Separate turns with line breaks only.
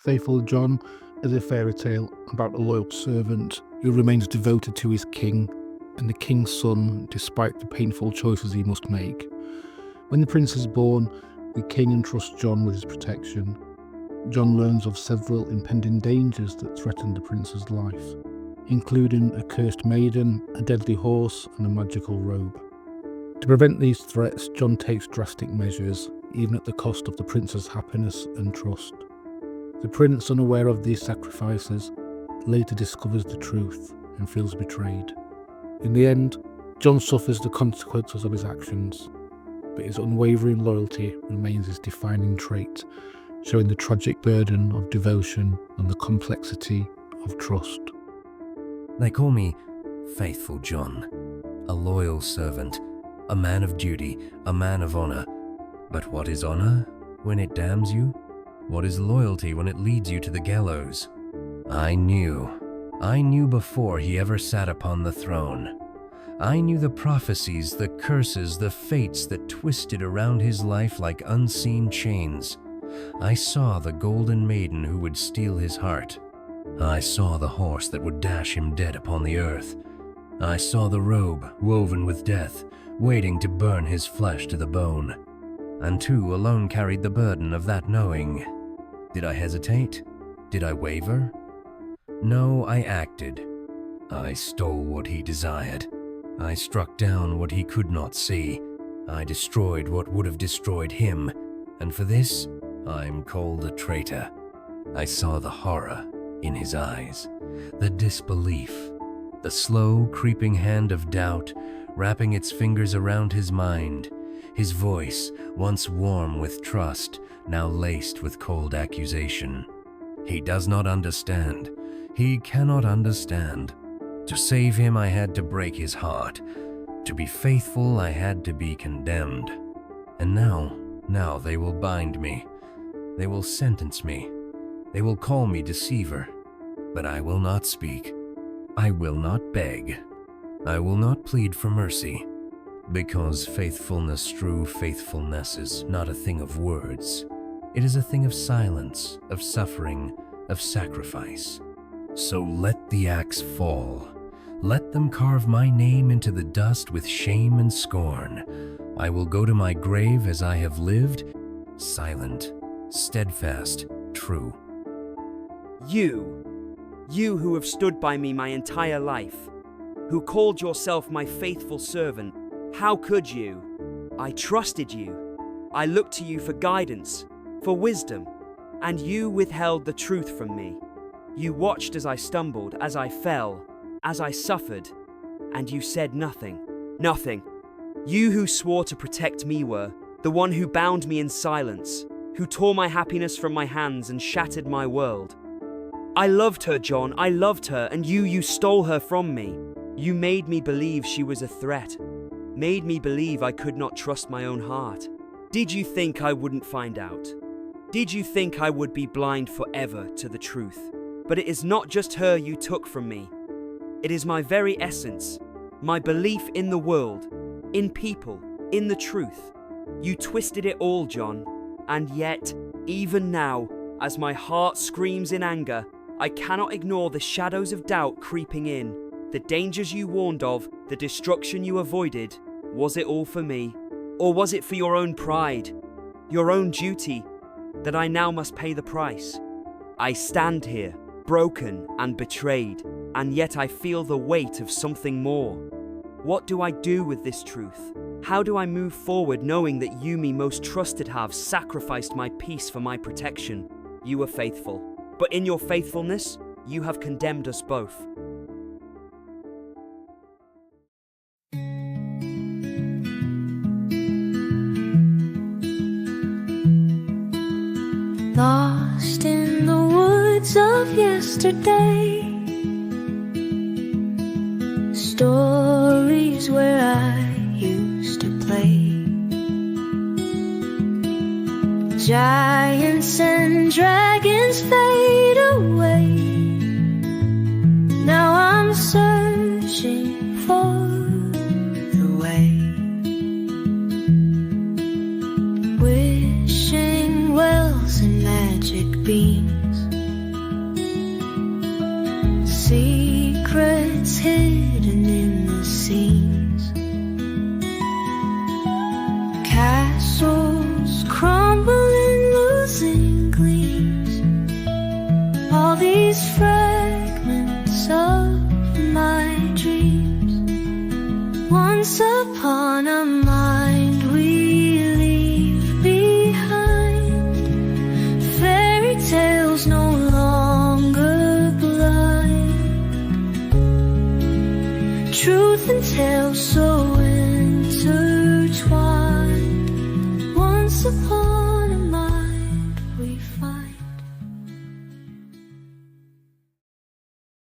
Faithful John is a fairy tale about a loyal servant who remains devoted to his king and the king's son despite the painful choices he must make. When the prince is born, the king entrusts John with his protection. John learns of several impending dangers that threaten the prince's life, including a cursed maiden, a deadly horse, and a magical robe. To prevent these threats, John takes drastic measures, even at the cost of the prince's happiness and trust. The prince, unaware of these sacrifices, later discovers the truth and feels betrayed. In the end, John suffers the consequences of his actions, but his unwavering loyalty remains his defining trait, showing the tragic burden of devotion and the complexity of trust.
They call me Faithful John, a loyal servant, a man of duty, a man of honor. But what is honor when it damns you? What is loyalty when it leads you to the gallows? I knew before he ever sat upon the throne. I knew the prophecies, the curses, the fates that twisted around his life like unseen chains. I saw the golden maiden who would steal his heart. I saw the horse that would dash him dead upon the earth. I saw the robe woven with death, waiting to burn his flesh to the bone. And two alone carried the burden of that knowing. Did I hesitate? Did I waver? No, I acted. I stole what he desired. I struck down what he could not see. I destroyed what would have destroyed him, and for this, I'm called a traitor. I saw the horror in his eyes, the disbelief, the slow creeping hand of doubt wrapping its fingers around his mind, his voice, once warm with trust, now laced with cold accusation. He does not understand. He cannot understand. To save him, I had to break his heart. To be faithful, I had to be condemned. And now they will bind me. They will sentence me. They will call me deceiver. But I will not speak. I will not beg. I will not plead for mercy. Because faithfulness, true faithfulness, is not a thing of words. It is a thing of silence, of suffering, of sacrifice. So let the axe fall. Let them carve my name into the dust with shame and scorn. I will go to my grave as I have lived, silent, steadfast, true.
You who have stood by me my entire life, who called yourself my faithful servant, how could you? I trusted you. I looked to you for guidance, for wisdom, and you withheld the truth from me. You watched as I stumbled, as I fell, as I suffered, and you said nothing. Nothing. You who swore to protect me were the one who bound me in silence, who tore my happiness from my hands and shattered my world. I loved her, John, I loved her, and you stole her from me. You made me believe she was a threat, made me believe I could not trust my own heart. Did you think I wouldn't find out? Did you think I would be blind forever to the truth? But it is not just her you took from me. It is my very essence, my belief in the world, in people, in the truth. You twisted it all, John, and yet, even now, as my heart screams in anger, I cannot ignore the shadows of doubt creeping in, the dangers you warned of, the destruction you avoided. Was it all for me? Or was it for your own pride, your own duty, that I now must pay the price? I stand here, broken and betrayed, and yet I feel the weight of something more. What do I do with this truth? How do I move forward knowing that you, me most trusted, have sacrificed my peace for my protection? You were faithful, but in your faithfulness, you have condemned us both.
Lost in the woods of yesterday, stories where I used to play. Giants and dragons fade away. Now I'm searching for the way, wishing wells and magic beams secrets hidden in the seams. Castles crumbling, losing gleams. All these fragments of my dreams. Once upon a mind we leave behind. Fairy tales no longer blind. Truth and tales so intertwined. Once upon